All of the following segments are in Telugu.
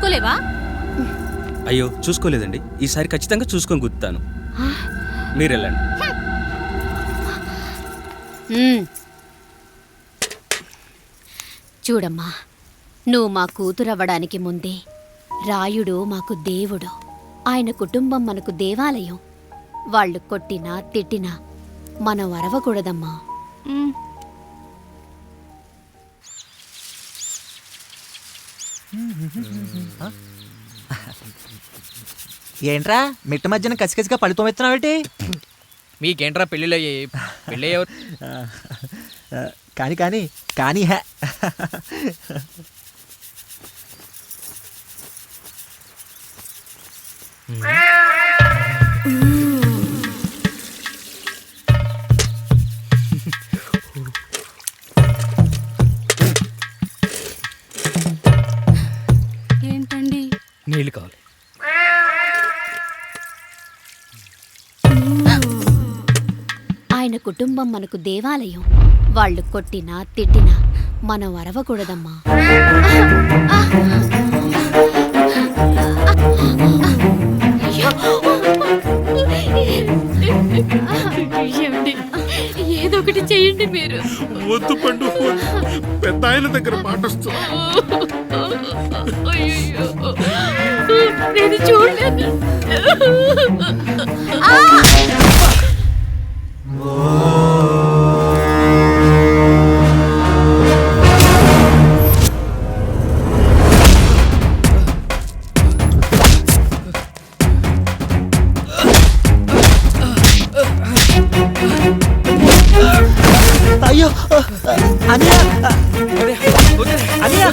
చూసుకోలేవా? అయ్యో చూసుకోలేదండి, ఈసారి ఖచ్చితంగా చూసుకొని గుర్తాను. మీరు వెళ్ళండి. చూడమ్మా, నువ్వు మా కూతురవ్వడానికి ముందే రాయుడు మాకు దేవుడు, ఆయన కుటుంబం మనకు దేవాలయం. వాళ్ళు కొట్టినా తిట్టినా మనం అరవకూడదమ్మా. ఏంట్రా మిట్ట మధ్యన కసికసిగా పడిపోమెత్తున్నావేటి? మీకేంట్రా పెళ్ళిళ్ళయ్యే? పెళ్ళయ్యే కానీ కానీ కానీ హే ఏంటండి? నీళ్ళు కావాలి. ఆయన కుటుంబం మనకు దేవాలయం. వాళ్ళు కొట్టినా తిట్టినా మనం అరవకూడదమ్మా. ఏదో ఒకటి చెయ్యండి మీరు. వద్దు పండు, పెద్ద ఆయన దగ్గర మాటొస్తూ. నేను చూడలేదు. అయ్యో అనియా అనియా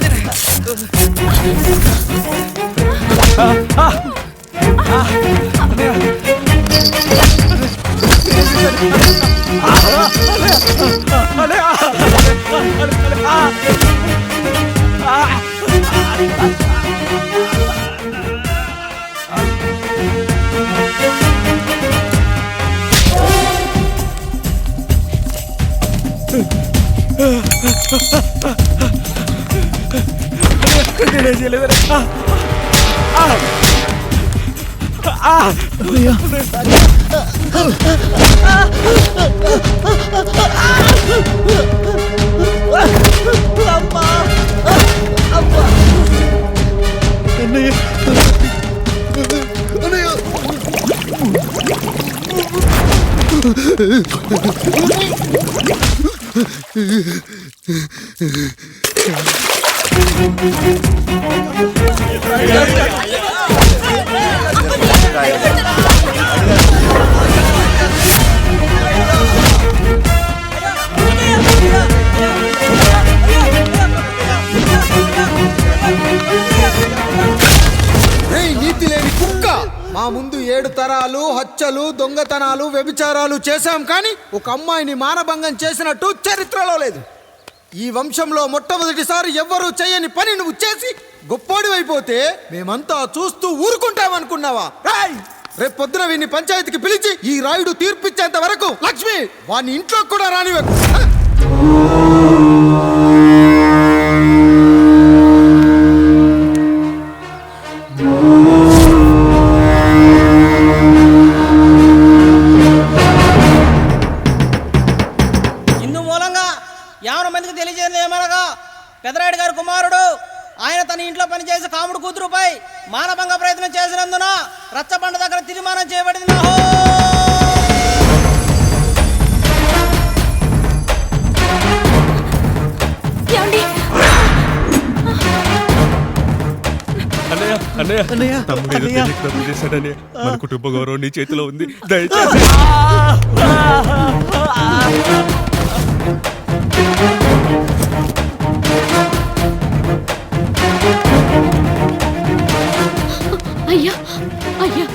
నీతి లేని కుక్క, మా ముందు 7 తరాలు హత్యలు, దొంగతనాలు, వ్యభిచారాలు చేశాం, కానీ ఒక అమ్మాయిని మానభంగం చేసినట్టు చరిత్రలో లేదు. ఈ వంశంలో మొట్టమొదటిసారి ఎవ్వరూ చేయని పని నువ్వు చేసి గొప్పోడివైపోతే మేమంతా చూస్తూ ఊరుకుంటామనుకున్నావా? రేపు పొద్దున వీడిని పంచాయతీకి పిలిచి ఈ రాయుడు తీర్పిచ్చేంత వరకు లక్ష్మి వాడిని ఇంట్లో కూడా రానివ్వకు. ఇందు మూలంగా 50 మందికి తెలియజేయడం ఏమనగా, పెదరాయుడు గారి కుమారుడు ఆయన తన ఇంట్లో పనిచేసే కాముడు కూతురుపై మానభంగ ప్రయత్నం చేసినందున రచ్చబండ దగ్గర తీర్మానం చేయబడింది. మన కుటుంబ గౌరవం నీ చేతిలో ఉంది, దయచేసి. అయ్యా అయ్యా,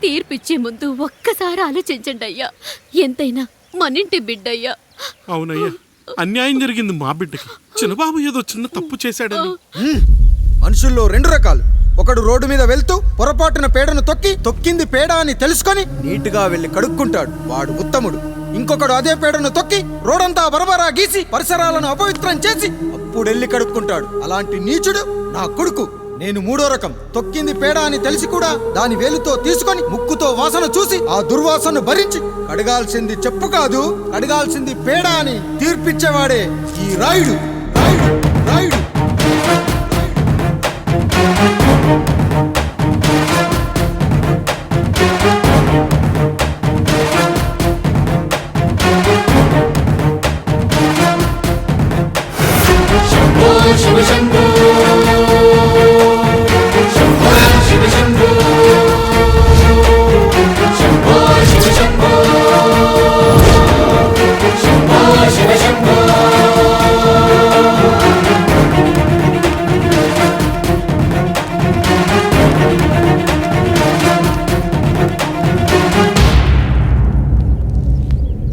తీర్పిచ్చే ముందు ఒక్కసారి ఆలోచించండి అయ్యా. ఎంతైనా మనింటి బిడ్డయ్యా. అవునయ్యా, అన్యాయం జరిగింది మా బిడ్డకి. చిన్నబాబు ఏదో చిన్న తప్పు చేశాడని. మనుషుల్లో 2 రకాలు. ఒకడు రోడ్డు మీద వెళ్తూ పొరపాటున పేడను తొక్కింది పేడ అని తెలుసుకొని నీట్గా వెళ్ళి కడుక్కుంటాడు, వాడు ఉత్తముడు. ఇంకొకడు అదే పేడను తొక్కి రోడంతా బరబరా గీసి పరిసరాలను అపవిత్రం చేసి అప్పుడెళ్ళి కడుక్కుంటాడు, అలాంటి నీచుడు నా కొడుకు. నేను మూడో రకం. తొక్కింది పేడ అని తెలిసి కూడా దాని వేలుతో తీసుకొని ముక్కుతో వాసన చూసి ఆ దుర్వాసన భరించి కడగాల్సింది చెప్పు కాదు, కడగాల్సింది పేడ అని తీర్పిచ్చేవాడే ఈ రాయుడు. రాయుడు రాయుడు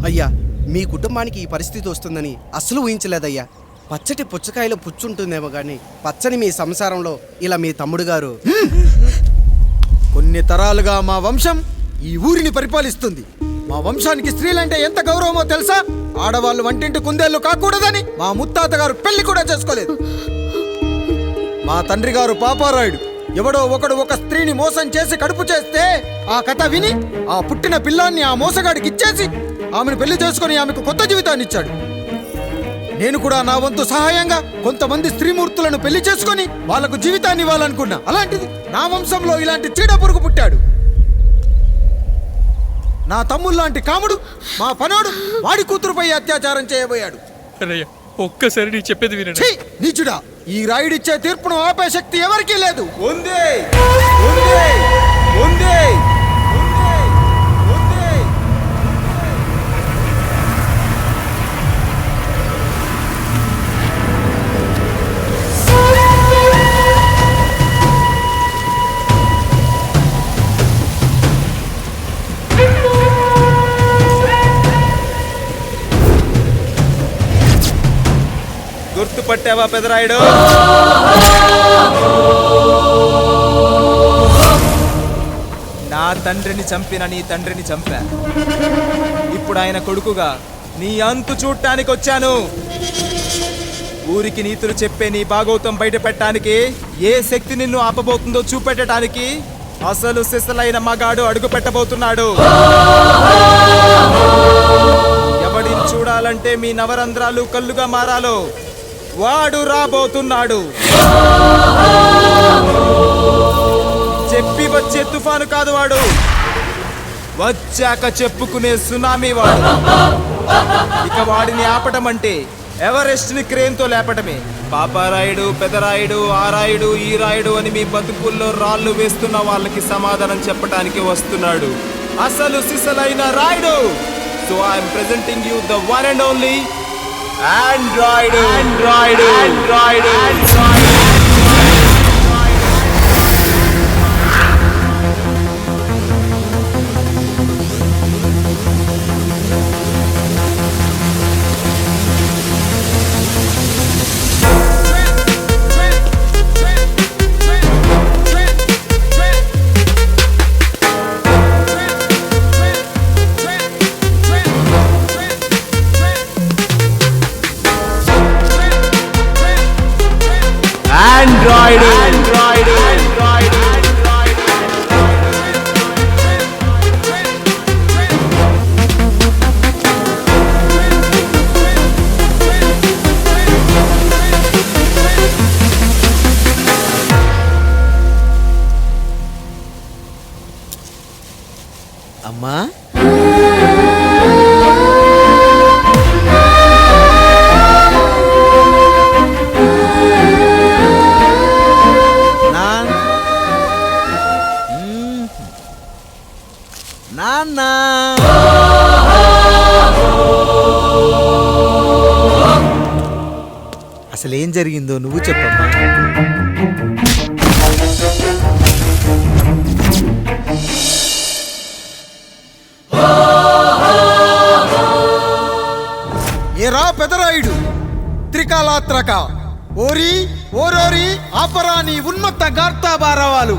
అయ్యా, మీ కుటుంబానికి ఈ పరిస్థితి వస్తుందని అస్సలు ఊహించలేదయ్యా. పచ్చటి పుచ్చకాయలో పుచ్చుంటుందేమో కానీ పచ్చని మీ సంసారంలో ఇలా మీ తమ్ముడు గారు కొన్ని తరాలుగా మా వంశం ఈ ఊరిని పరిపాలిస్తుంది. మా వంశానికి స్త్రీలంటే ఎంత గౌరవమో తెలుసా? ఆడవాళ్ళు వంటింటి కుందేళ్లు కాకూడదని మా ముత్తాత గారు పెళ్లి కూడా చేసుకోలేదు. మా తండ్రి గారు పాపారాయుడు ఎవడో ఒకడు ఒక స్త్రీని మోసం చేసి కడుపు చేస్తే ఆ కథ విని ఆ పుట్టిన పిల్లాన్ని ఆ మోసగాడికి ఇచ్చేసి ఆమెను పెళ్లి చేసుకుని ఆమెకు కొత్త జీవితాన్ని ఇచ్చాడు. నేను కూడా నా వంతు సహాయంగా కొంతమంది స్త్రీమూర్తులను పెళ్లి చేసుకుని వాళ్లకు జీవితాన్ని ఇవ్వాలనుకున్నా. అలాంటిది నా వంశంలో ఇలాంటి చీడ పురుగు పుట్టాడు. నా తమ్ముళ్ళలాంటి కాముడు మా పనోడు వాడి కూతురుపై అత్యాచారం చేయబోయాడు. ఒక్కసారి నీ చెప్పేది వినండి. ఛీ, నీచుడా! ఈ రాయుడిచ్చే తీర్పును ఆపే శక్తి ఎవరికీ లేదు. గుర్తుపట్టావా పెదరాయుడు? నా తండ్రిని చంపిన నీ తండ్రిని చంపా. ఇప్పుడు ఆయన కొడుకుగా నీ అంతు చూడటానికి వచ్చాను. ఊరికి నీతులు చెప్పే నీ భాగవతం బయట పెట్టడానికి ఏ శక్తి నిన్ను ఆపబోతుందో చూపెట్టడానికి అసలు సిసలైన మగాడు అడుగు పెట్టబోతున్నాడు. ఎవడిని చూడాలంటే మీ నవరంధ్రాలు కళ్ళుగా మారాలో వాడు రాబోతున్నాడు. చెప్పి వచ్చే తుఫాను కాదు వాడు, వచ్చాక చెప్పుకునే సునామీ వాడు. ఇక వాడిని ఆపటం అంటే ఎవరెస్ట్ ని క్రేన్తో లేపటమే. పాపారాయుడు, పెదరాయుడు, ఆ రాయుడు, ఈ రాయుడు అని మీ బతుకుల్లో రాళ్ళు వేస్తున్న వాళ్ళకి సమాధానం చెప్పడానికి వస్తున్నాడు అసలు సిసలైన Rayudu. So I'm presenting you the one and only Android. అమ్మా నాన్న అసలేం జరిగిందో నువ్వు చెప్పమ్మా. ఏరా పెదరాయుడు, త్రికాలాత్రక ఓరి ఓరోరి ఆపరా నీ ఉన్మత్త గార్తాబారవాలు.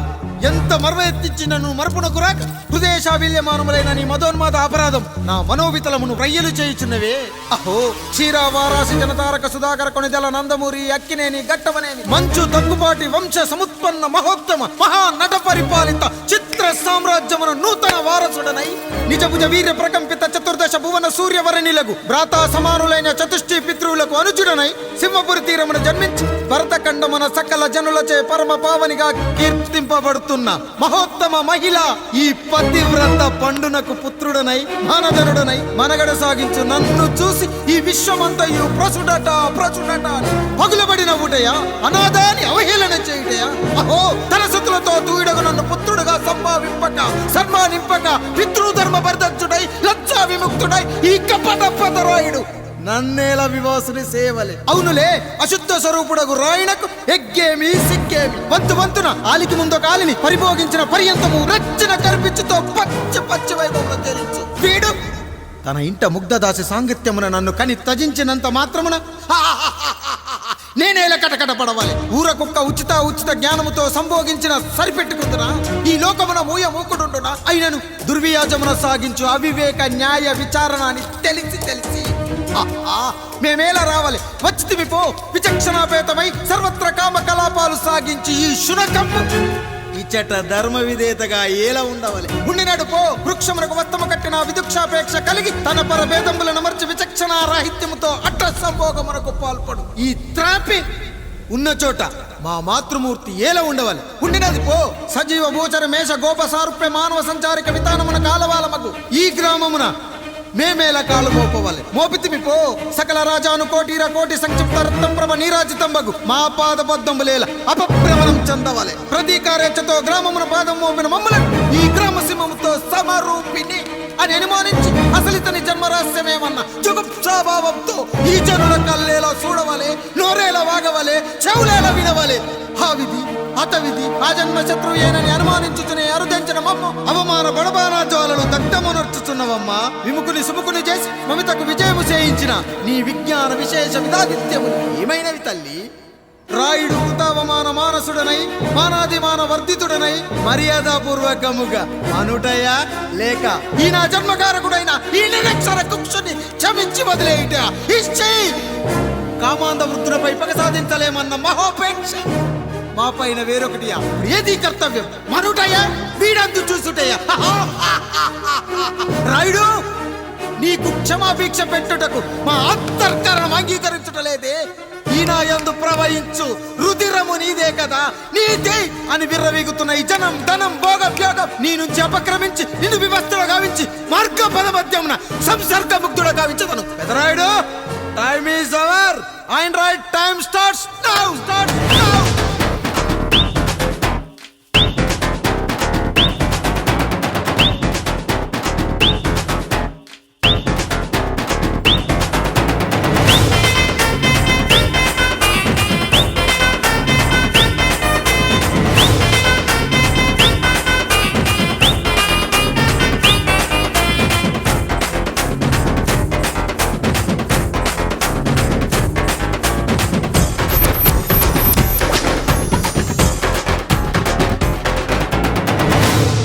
ఎంత మర్వ ఎత్తించినను మరపునకు రాక హృదయశావిల్యమానములైన నీ మదోన్మాద అపరాధం నా మనోవితలమును రయ్యలు చేయుచున్నవే. అహో క్షీరా వారాసి జనతారక సుధాకర కొనిదల నందమూరి అక్కినేని గట్టవనేని మంచు దగ్గుబాటి వంశ సముత్పన్న మహోత్తమ మహా నట పరిపాలిత చిత్ర సామ్రాజ్యమున నూతన వారసుడనై నిజభుజ వీర్య ప్రకంపిత చతుర్దశ భువన సూర్యవరణిలకు భ్రాతా సమానులైన చతుష్టి పితృవులకు అనుజుడనై సింహపురి తీరమున జన్మించి భరతఖండమున సకల జనులచే పరమ పావనిగా కీర్తింపబడుతున్న మహోత్తమ మహిళ ఈ పతివ్రత పండునకు పుత్రుడనై మానధనుడనై మనగడ సాగించు నన్ను చూసి ఈ విశ్వమంతయు ప్రచుడట పగులబడిన ఊటయా అనాథాన్ని అవహేళన చేయుటయా. అహో తన సుతులతో తూయిడగు నన్ను పుత్రుడుగా సంభావింపక సన్మానింపక పితృధర్మ పరిదక్షుడై లజ్జా విముక్తుడై ఈ కపట పదరాయుడు నన్నేల వివాసుని సేవలే. అవునులే అశుద్ధ స్వరూపుడగు రాయణకు ఎగ్గేమి సిగ్గేమి వంతు వంతున ఆలికి ముందు కాలిని పరిభోగించిన పర్యంతము రచ్చన కర్పించుతో పచ్చి వైభవంలో తేలించు వీడు తన ఇంట ముగ్ధదాసి సాంగత్యమున నన్ను కని త్యజించినంత మాత్రమున నేనేలా కటకట పడవాలి. ఊర కుక్క ఉచిత జ్ఞానముతో సంభోగించిన సరిపెట్టుకుంటున్నా ఈ లోకమున మూకుడుండునా అయినను దుర్వ్యాజమున సాగించు అవివేక న్యాయ విచారణ అని తెలిసి మేమేలా రావాలి వచ్చితివి పో విచక్షణాపేతమై సర్వత్ర కామ కలాపాలు సాగించి ఈ శునకమ్ము ఇచ్చట ధర్మ విధేతగా ఏలా ఉండవాలి. ఉండినాడు పో వృక్షమునకు వత్తము కట్టిన విదుక్షాపేక్ష కలిగి తన పరభేదములను మర్చి విచక్షణ రాహిత్యముతో అట్ట సంభోగమునకు పాల్పడు ఈ త్రాపి ఉన్న చోట మా మాతృమూర్తి ఏలా ఉండవాలి. ఉండినది పో సజీవ భూచర మేష గోప సారూప్య మానవ సంచారిక విధానమున కాలవాలమగు ఈ గ్రామమున మేమేలా కాలు మోపవాలి. మోపితిమి పో సకల రాజాను కోటి సంక్షిప్త రత్నప్రభ నీరాజితంబగు మా పాద బద్ధంబులేల అపభ్రమణం చెందవాలి. ప్రతీకారేచ్ఛతో గ్రామమున పాదం మోపిన మమ్మలను ఈ గ్రామ సింహముతో సమరూపిణి అని అనుమానించి అసలితని జన్మరహస్యమేమన్న జుగుప్సాభావంతో ఈ జనుల కల్లేలా చూడవాలి, నోరేలా వాగవాలి, చెవులేలా వినవాలి. ఆ విధి హతవిధి ఆ జన్మ శత్రువు ఏనని అనుమానించుచునే అరుదించిన మమ్మ అవమాన బడబానా జ్వాలను దగ్ధమునర్చుచున్నవమ్మ. విముకుని సుముకుని చేసి మమితకు విజయము చేయించిన నీ విజ్ఞాన విశేష విధాదిత్యము ఏమైనవి తల్లి. రాయుడు కృతావమాన మానసుడనై మానాదిమాన వర్ధితుడనై మర్యాదపూర్వకముగా అనుటయా లేక ఈ నా జన్మకారకుడైన ఈ నిరక్షర కుక్షుని క్షమించి వదిలేయుట ఇచ్చేయి. కామాంధ వృద్ధులపై పగ సాధించలేమన్న మహోపేక్ష మా పైన వేరొకటియా ఏది కర్తవ్యం మనుటయా వీడందు చూసుటయా. రాయుడు నీకు క్షమాభిక్ష పెట్టుటకు మా అంతర్కరణం అంగీకరించుటలేదే. ఈనాయందు ప్రవహించు రుధిరము నీదే కదా నీదే అని విర్రవీగుతున్న ఈ జనం ధనం భోగ వ్యోగం నీ నుంచి అపక్రమించి నిన్ను వివస్తుడు గావించి మార్గ పదమధ్యమున సంసర్గ ముక్తుడు గావించదను. Pedarayudu time is over and right time starts now.